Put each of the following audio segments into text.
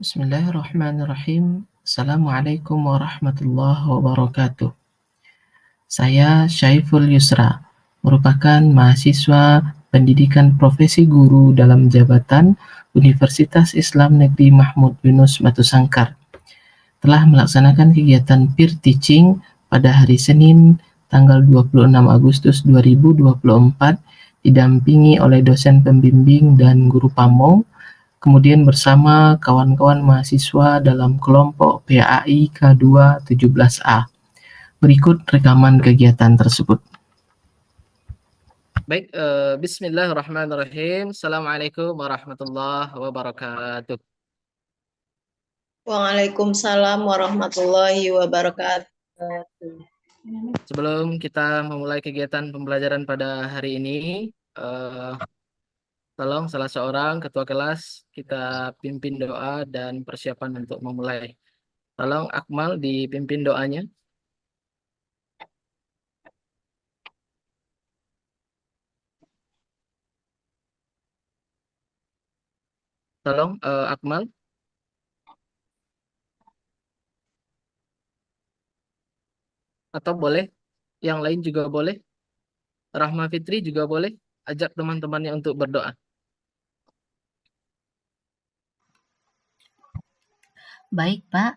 Bismillahirrahmanirrahim. Assalamualaikum warahmatullahi wabarakatuh. Saya Syaiful Yusra, merupakan mahasiswa pendidikan profesi guru dalam jabatan Universitas Islam Negeri Mahmud Yunus Batu Sangkar. Telah melaksanakan kegiatan peer teaching pada hari Senin tanggal 26 Agustus 2024 didampingi oleh dosen pembimbing dan guru pamong, kemudian bersama kawan-kawan mahasiswa dalam kelompok PAI K2 17A. Berikut rekaman kegiatan tersebut. Baik, bismillahirrahmanirrahim. Assalamualaikum warahmatullahi wabarakatuh. Waalaikumsalam warahmatullahi wabarakatuh. Sebelum kita memulai kegiatan pembelajaran pada hari ini, tolong salah seorang ketua kelas kita pimpin doa dan persiapan untuk memulai. Tolong Akmal dipimpin doanya. Tolong Akmal. Atau boleh, yang lain juga boleh. Rahma Fitri juga boleh. Ajak teman-temannya untuk berdoa. Baik, Pak.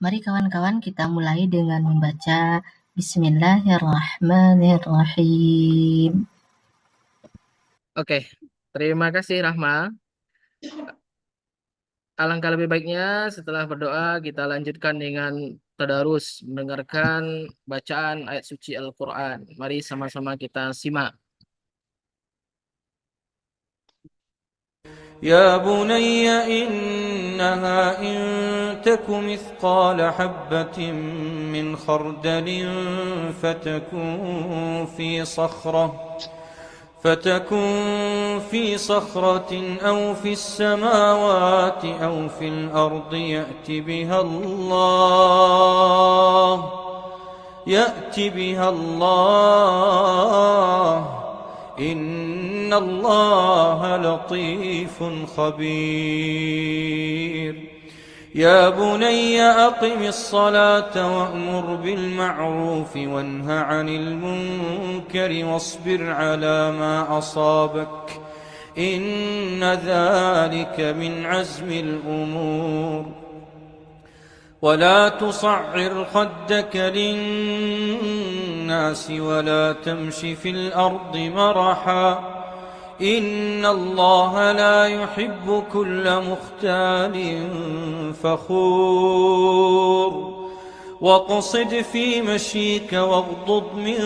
Mari kawan-kawan kita mulai dengan membaca Bismillahirrahmanirrahim. Oke, terima kasih Rahma. Alangkah lebih baiknya setelah berdoa kita lanjutkan dengan tadarus, mendengarkan bacaan ayat suci Al-Quran. Mari sama-sama kita simak. يا بني إنها إن تك مثقال حبة من خردل فتكن في صخرة أو في السماوات أو في الأرض يأت بها الله إن الله لطيف خبير يا بني أقم الصلاة وأمر بالمعروف وانه عن المنكر واصبر على ما أصابك إن ذلك من عزم الأمور ولا تصعر خدك للناس ولا تمش في الأرض مرحا إن الله لا يحب كل مختال فخور واقصد في مشيك واغضض من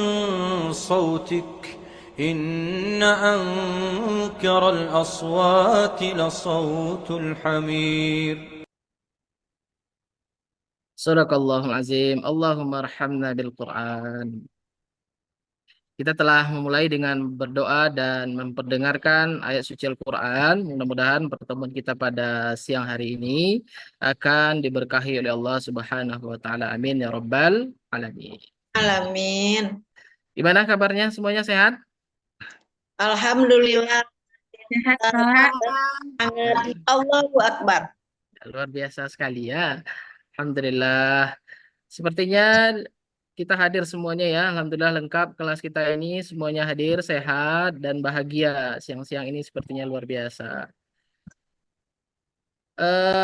صوتك إن أنكر الأصوات لصوت الحمير Sadaqallahul azim. Allahumma arhamna bil Quran. Kita telah memulai dengan berdoa dan memperdengarkan ayat suci Al-Quran. Mudah-mudahan pertemuan kita pada siang hari ini akan diberkahi oleh Allah Subhanahu wa taala. Amin ya rabbal alamin. Alamin. Gimana kabarnya? Semuanya sehat? Alhamdulillah. Sehat, Allahu Akbar. Luar biasa sekali ya. Alhamdulillah. Sepertinya kita hadir semuanya ya. Alhamdulillah lengkap kelas kita ini. Semuanya hadir, sehat, dan bahagia. Siang-siang ini sepertinya luar biasa.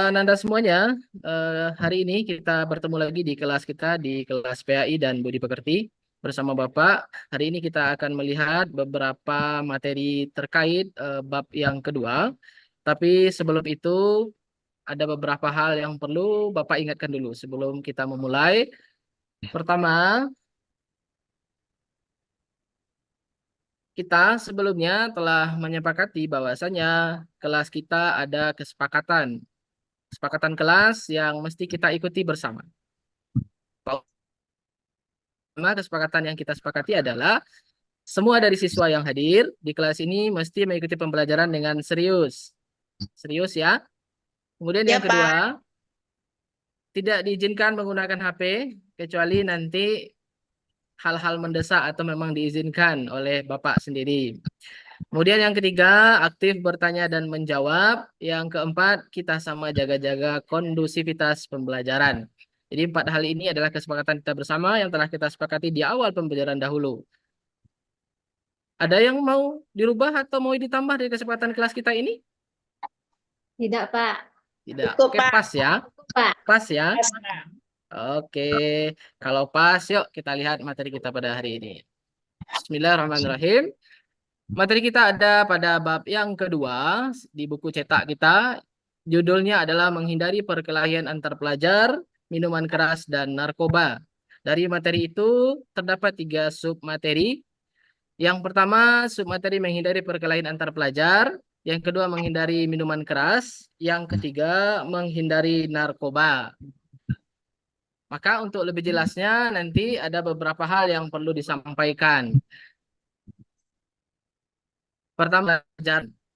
Nanda semuanya, hari ini kita bertemu lagi di kelas kita, di kelas PAI dan Budi Pekerti. Bersama Bapak, hari ini kita akan melihat beberapa materi terkait bab yang kedua. Tapi sebelum itu, ada beberapa hal yang perlu Bapak ingatkan dulu sebelum kita memulai. Pertama, kita sebelumnya telah menyepakati bahwasanya kelas kita ada kesepakatan kelas yang mesti kita ikuti bersama. Kesepakatan yang kita sepakati adalah semua dari siswa yang hadir di kelas ini mesti mengikuti pembelajaran dengan serius. Serius ya. Kemudian yang kedua, tidak diizinkan menggunakan HP kecuali nanti hal-hal mendesak atau memang diizinkan oleh Bapak sendiri. Kemudian yang ketiga, aktif bertanya dan menjawab. Yang keempat, kita sama jaga-jaga kondusivitas pembelajaran. Jadi 4 hal ini adalah kesepakatan kita bersama yang telah kita sepakati di awal pembelajaran dahulu. Ada yang mau dirubah atau mau ditambah dari kesepakatan kelas kita ini? Tidak, Pak. Tidak. Cukup, Oke, Pak. pas ya. Pak. Pas ya. Pas, Pak. Oke, kalau pas, yuk kita lihat materi kita pada hari ini. Bismillahirrahmanirrahim. Materi kita ada pada bab yang kedua di buku cetak kita. Judulnya adalah menghindari perkelahian antar pelajar, minuman keras, dan narkoba. Dari materi itu terdapat 3 submateri. Yang pertama, submateri menghindari perkelahian antar pelajar. Yang kedua, menghindari minuman keras. Yang ketiga, menghindari narkoba. Maka untuk lebih jelasnya nanti ada beberapa hal yang perlu disampaikan. Pertama,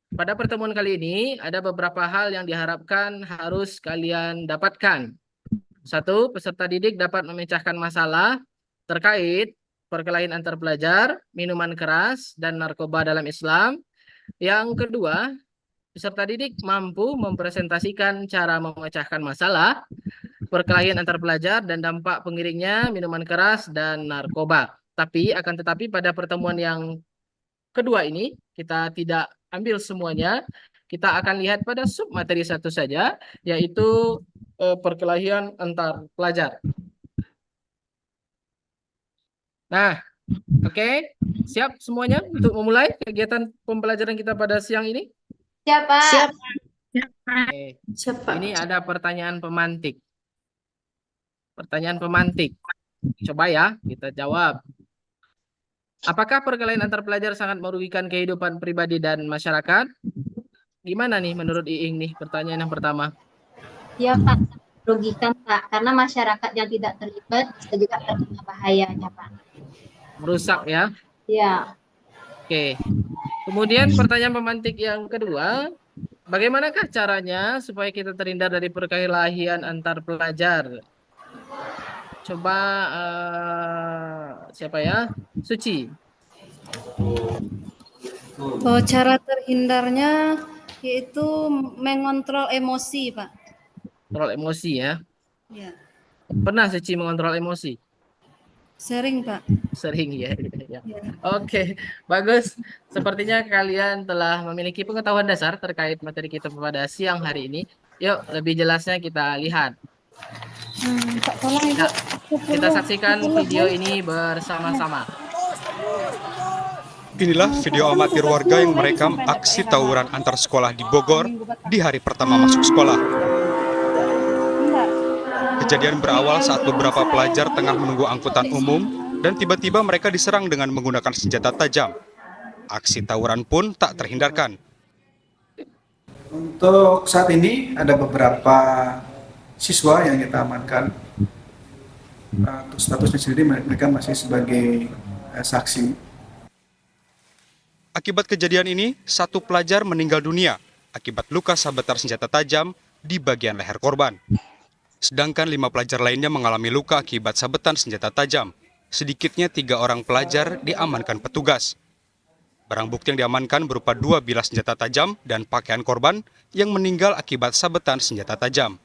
pada pertemuan kali ini ada beberapa hal yang diharapkan harus kalian dapatkan. 1, peserta didik dapat memecahkan masalah terkait perkelahian antar pelajar, minuman keras, dan narkoba dalam Islam. Yang kedua, peserta didik mampu mempresentasikan cara memecahkan masalah perkelahian antar pelajar dan dampak pengiringnya minuman keras dan narkoba. Akan tetapi pada pertemuan yang kedua ini kita tidak ambil semuanya. Kita akan lihat pada submateri 1 saja, yaitu perkelahian antar pelajar. Nah, oke, siap semuanya untuk memulai kegiatan pembelajaran kita pada siang ini? Siap, Pak. Siap. Oke. Ini ada pertanyaan pemantik. Pertanyaan pemantik. Coba ya, kita jawab. Apakah perkelahian antar pelajar sangat merugikan kehidupan pribadi dan masyarakat? Gimana nih menurut Iing nih pertanyaan yang pertama? Ya, Pak. Merugikan, Pak. Karena masyarakat yang tidak terlibat bisa juga terkena bahayanya, Pak. Merusak ya? Ya. Oke. Kemudian pertanyaan pemantik yang kedua, bagaimanakah caranya supaya kita terhindar dari perkelahian antar pelajar? Coba siapa ya? Suci. Cara terhindarnya yaitu mengontrol emosi, Pak. Kontrol emosi ya. Ya, Pernah Suci mengontrol emosi? sering, Pak. Sering ya. Ya. Oke, bagus. Sepertinya kalian telah memiliki pengetahuan dasar terkait materi kita pada siang hari ini. Yuk, lebih jelasnya kita lihat. Pak, tolong Ibu. Ya, kita saksikan video ini bersama-sama. Inilah video amatir warga yang merekam aksi tawuran antar sekolah di Bogor di hari pertama masuk sekolah. Kejadian berawal saat beberapa pelajar tengah menunggu angkutan umum dan tiba-tiba mereka diserang dengan menggunakan senjata tajam. Aksi tawuran pun tak terhindarkan. Untuk saat ini ada beberapa siswa yang kita amankan. Untuk statusnya sendiri mereka masih sebagai saksi. Akibat kejadian ini, 1 pelajar meninggal dunia akibat luka sabetan senjata tajam di bagian leher korban. Sedangkan 5 pelajar lainnya mengalami luka akibat sabetan senjata tajam. Sedikitnya 3 orang pelajar diamankan petugas. Barang bukti yang diamankan berupa 2 bilah senjata tajam dan pakaian korban yang meninggal akibat sabetan senjata tajam.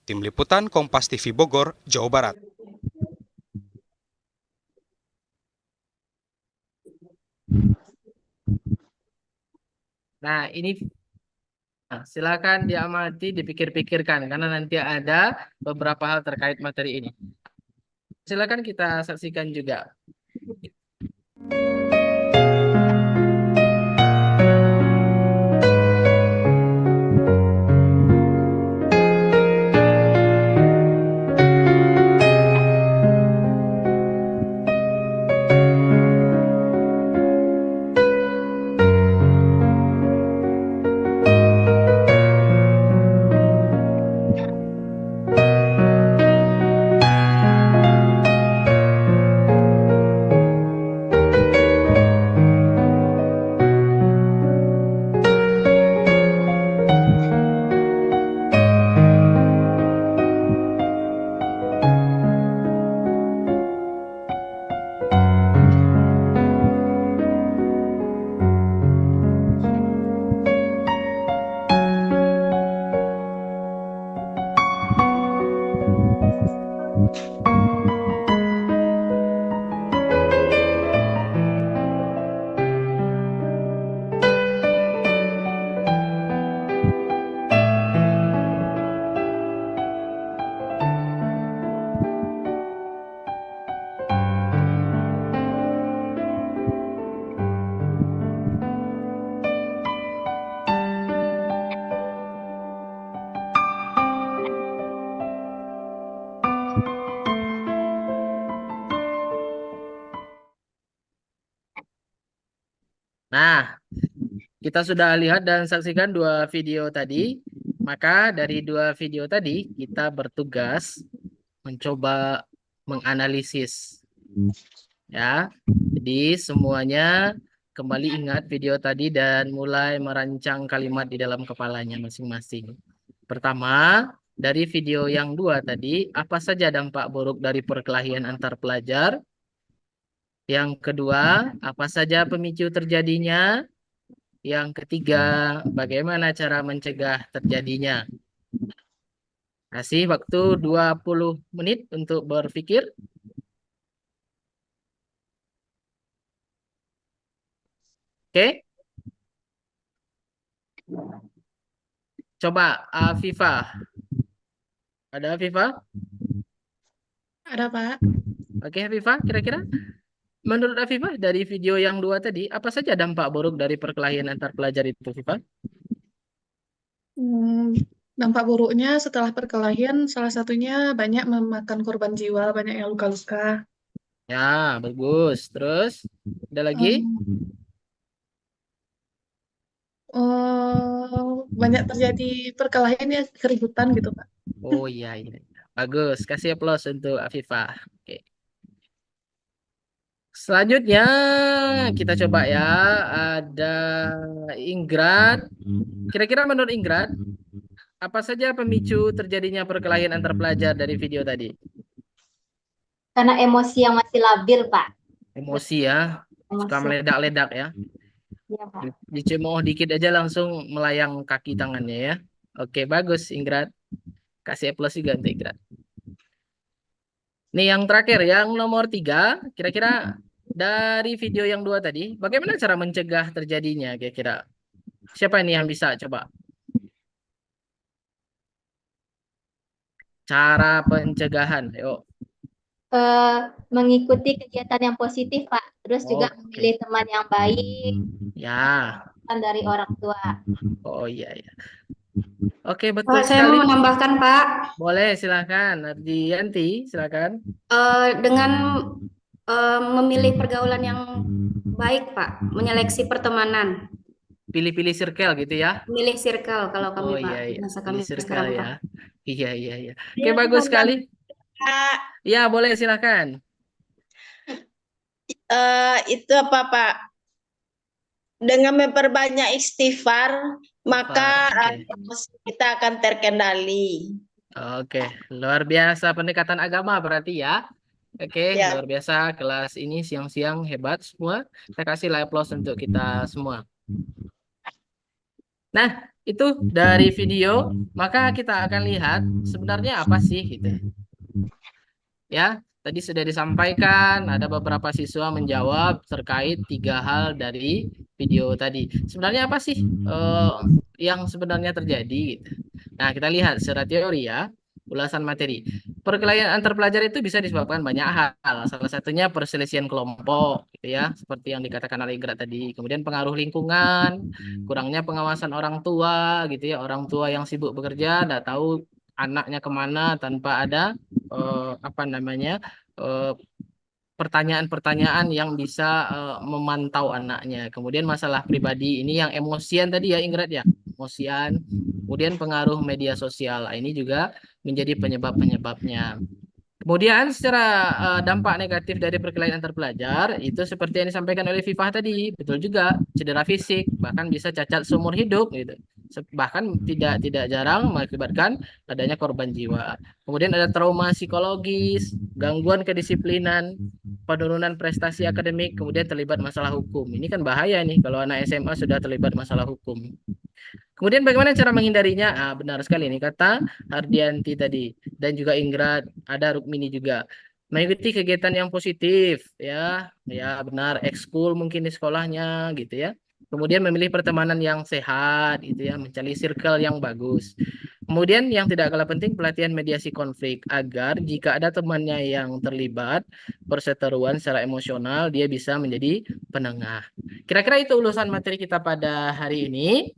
Tim Liputan Kompas TV Bogor, Jawa Barat. Nah, ini silakan diamati, dipikir-pikirkan karena nanti ada beberapa hal terkait materi ini. Silakan kita saksikan juga. kita sudah lihat dan saksikan dua video tadi. Maka dari dua video tadi kita bertugas mencoba menganalisis. Ya. Jadi semuanya kembali ingat video tadi dan mulai merancang kalimat di dalam kepalanya masing-masing. Pertama, dari video yang dua tadi, apa saja dampak buruk dari perkelahian antar pelajar? Yang kedua, apa saja pemicu terjadinya? Yang ketiga, bagaimana cara mencegah terjadinya? Kasih waktu 20 menit untuk berpikir. Oke? Coba Afifah. Ada Afifah? Ada, Pak. Oke, Afifah, kira-kira menurut Afifah dari video yang dua tadi, apa saja dampak buruk dari perkelahian antar pelajar itu, Afifah? Dampak buruknya setelah perkelahian salah satunya banyak memakan korban jiwa, banyak yang luka-luka. Ya, bagus. Terus, ada lagi? Banyak terjadi perkelahian ya, keributan gitu, Pak. Oh iya, iya. Bagus. Kasih aplaus untuk Afifah. Oke. Selanjutnya kita coba ya. Ada Inggrad. Kira-kira menurut Inggrad, apa saja pemicu terjadinya perkelahian antar pelajar dari video tadi? Karena emosi yang masih labil, Pak. Emosi ya. Suka Emosi. meledak-ledak ya. Iya, Pak. Dicemooh dikit aja langsung melayang kaki tangannya ya. Oke, bagus Inggrad. Kasih aplaus juga untuk Inggrad. Nih yang terakhir, yang nomor 3, kira-kira dari video yang dua tadi, bagaimana cara mencegah terjadinya kira-kira? Siapa ini yang bisa coba? Cara pencegahan, yuk. Mengikuti kegiatan yang positif, Pak. Terus juga memilih teman yang baik. Ya. Dari orang tua. Oh iya, iya. Oke, betul Pak, saya sekali. mau menambahkan, Pak. Boleh, silakan. Ardianti, silakan. Dengan memilih pergaulan yang baik, Pak, menyeleksi pertemanan. Pilih-pilih circle gitu ya? Milih circle kalau kami, Oh Pak. iya, iya. Masa Pilih kami circle sekarang, Pak. ya. Iya, iya, iya. Oke, bagus sekali. Ya, boleh silakan. Itu apa, Pak? Dengan memperbanyak istighfar, maka emosi kita akan terkendali. Oke, luar biasa pendekatan agama berarti ya. Oke, Ya. luar biasa kelas ini siang-siang hebat semua. Saya kasih aplaus untuk kita semua. Nah, itu dari video, maka kita akan lihat sebenarnya apa sih gitu. Ya, tadi sudah disampaikan, ada beberapa siswa menjawab terkait 3 hal dari video tadi. Sebenarnya apa sih yang sebenarnya terjadi gitu. Nah, kita lihat secara teori ya, ulasan materi. Perkelahian antar pelajar itu bisa disebabkan banyak hal. Salah satunya perselisihan kelompok gitu ya, seperti yang dikatakan oleh Inggrad tadi. Kemudian pengaruh lingkungan, kurangnya pengawasan orang tua gitu ya, orang tua yang sibuk bekerja, tidak tahu anaknya kemana tanpa ada pertanyaan-pertanyaan yang bisa memantau anaknya. Kemudian masalah pribadi ini yang emosian tadi ya Inggrad ya, emosian. Kemudian pengaruh media sosial ini juga menjadi penyebab-penyebabnya. Kemudian secara dampak negatif dari perkelahian antar pelajar itu seperti yang disampaikan oleh Fifah tadi, betul juga, cedera fisik, bahkan bisa cacat seumur hidup gitu. Bahkan tidak jarang mengakibatkan adanya korban jiwa. Kemudian ada trauma psikologis, gangguan kedisiplinan, penurunan prestasi akademik, kemudian terlibat masalah hukum. Ini kan bahaya nih kalau anak SMA sudah terlibat masalah hukum. Kemudian bagaimana cara menghindarinya? Benar sekali ini kata Ardianti tadi dan juga Inggrad, ada Rukmini juga. Mengikuti kegiatan yang positif ya, ya benar, ekskul mungkin di sekolahnya gitu ya. Kemudian memilih pertemanan yang sehat gitu ya, mencari circle yang bagus. Kemudian yang tidak kalah penting pelatihan mediasi konflik agar jika ada temannya yang terlibat perseteruan secara emosional dia bisa menjadi penengah. Kira-kira itu ulasan materi kita pada hari ini.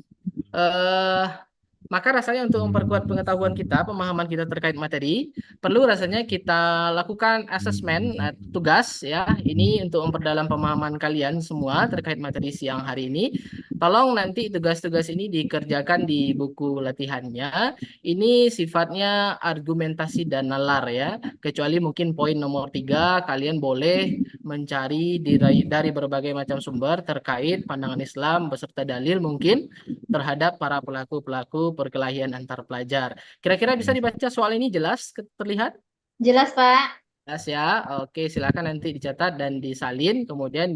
Maka rasanya untuk memperkuat pengetahuan kita, pemahaman kita terkait materi, perlu rasanya kita lakukan asesmen tugas ya. Ini untuk memperdalam pemahaman kalian semua terkait materi siang hari ini. Tolong nanti tugas-tugas ini dikerjakan di buku latihannya. Ini sifatnya argumentasi dan nalar ya. Kecuali mungkin poin nomor 3, kalian boleh mencari dari berbagai macam sumber terkait pandangan Islam beserta dalil mungkin terhadap para pelaku-pelaku perkelahian antar pelajar. Kira-kira bisa dibaca soal ini jelas terlihat? Jelas, Pak. Jelas ya. Oke, silakan nanti dicatat dan disalin kemudian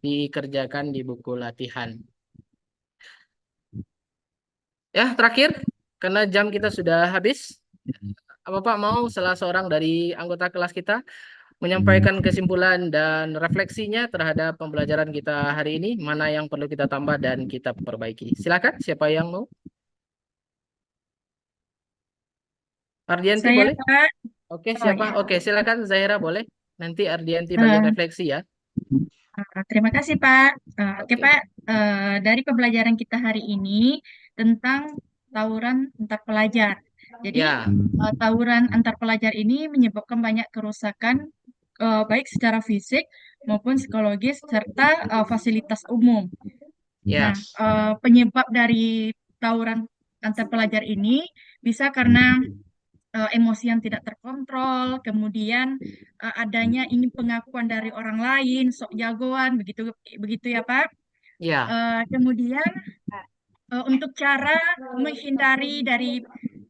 dikerjakan di buku latihan. Ya, terakhir karena jam kita sudah habis. Bapak mau salah seorang dari anggota kelas kita menyampaikan kesimpulan dan refleksinya terhadap pembelajaran kita hari ini, mana yang perlu kita tambah dan kita perbaiki. Silakan, siapa yang mau? Ardianti Saya, boleh? Pak. Oke, Oh, siapa? ya. Oke, silakan Zahira boleh. Nanti Ardianti bagian refleksi ya. Terima kasih, Pak. Oke, Oke. Pak. Dari pembelajaran kita hari ini tentang tawuran antar pelajar. Jadi, Ya. tawuran antar pelajar ini menyebabkan banyak kerusakan, baik secara fisik maupun psikologis serta fasilitas umum. Ya. Nah, penyebab dari tawuran antar pelajar ini bisa karena emosi yang tidak terkontrol, kemudian adanya ingin pengakuan dari orang lain, sok jagoan, begitu begitu ya Pak. Ya. Kemudian untuk cara menghindari dari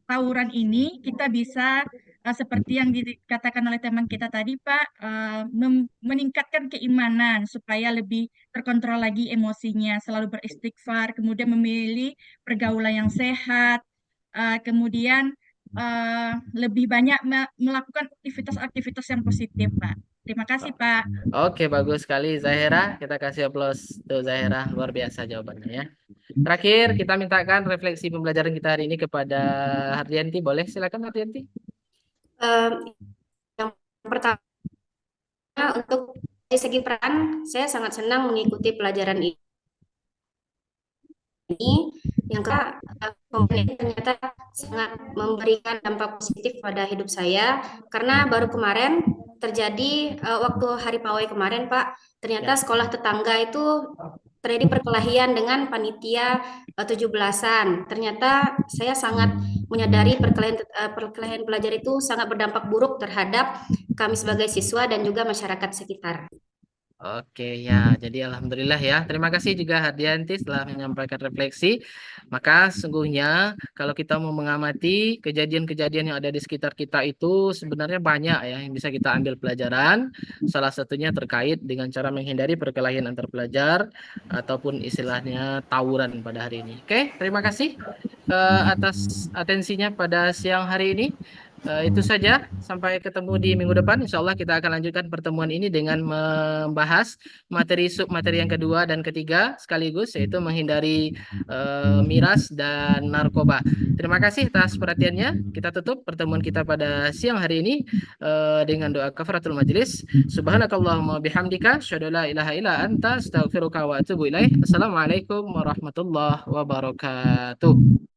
tawuran ini, kita bisa seperti yang dikatakan oleh teman kita tadi Pak, meningkatkan keimanan supaya lebih terkontrol lagi emosinya, selalu beristighfar, kemudian memilih pergaulan yang sehat, kemudian lebih banyak melakukan aktivitas-aktivitas yang positif, Pak. Terima kasih, Pak. Oke, bagus sekali Zahira. Kita kasih aplaus tuh Zahira. Luar biasa jawabannya ya. Terakhir, kita mintakan refleksi pembelajaran kita hari ini kepada Hardianti. Boleh? Silakan Hardianti. Yang pertama, untuk dari segi peran, saya sangat senang mengikuti pelajaran ini. Yang kedua, ternyata sangat memberikan dampak positif pada hidup saya karena baru kemarin terjadi waktu hari pawai kemarin Pak, ternyata sekolah tetangga itu terjadi perkelahian dengan panitia 17-an. Ternyata saya sangat menyadari perkelahian pelajar itu sangat berdampak buruk terhadap kami sebagai siswa dan juga masyarakat sekitar. Oke ya, jadi alhamdulillah ya. Terima kasih juga Hardianti setelah menyampaikan refleksi. Maka sungguhnya kalau kita mau mengamati kejadian-kejadian yang ada di sekitar kita itu sebenarnya banyak ya yang bisa kita ambil pelajaran. Salah satunya terkait dengan cara menghindari perkelahian antar pelajar ataupun istilahnya tawuran pada hari ini. Oke, terima kasih atas atensinya pada siang hari ini. Itu saja, sampai ketemu di minggu depan. Insya Allah kita akan lanjutkan pertemuan ini dengan membahas materi submateri yang kedua dan ketiga sekaligus, yaitu menghindari miras dan narkoba. Terima kasih atas perhatiannya. Kita tutup pertemuan kita pada siang hari ini dengan doa kafaratul majelis. Subhanakallahumma bihamdika asyhadu la ilaha illa anta astaghfiruka wa atubu ilaik. Assalamualaikum warahmatullahi wabarakatuh.